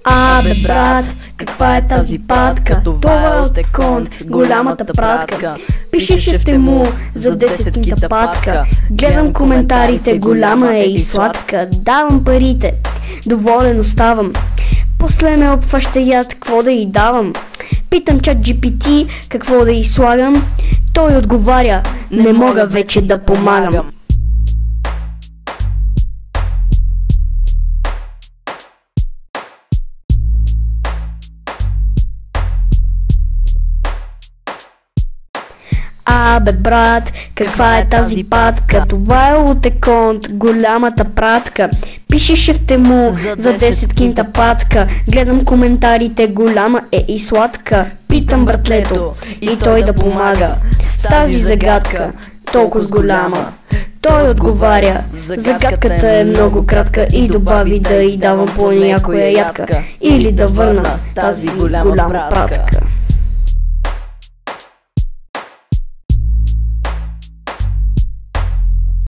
Абе брат, каква е тази патка? Това е от Еконт, голямата пратка. Пишеше в тему за 10 кинта патка. Гледам коментарите, голяма е и сладка. Давам парите, доволен оставам. После ме обхваща яд, какво да й давам. Питам ChatGPT какво да й слагам. Той отговаря, не мога вече да помагам. Абе брат, каква е тази патка? Това е от Еконт, голямата пратка. Пишеше в тему за 10 кинта патка. Гледам коментарите, голяма е и сладка. Питам братлето и той да помага с тази загадка, толкова голяма. Той отговаря, загадката е много кратка и добави да й давам по някоя ядка или да върна тази голяма пратка.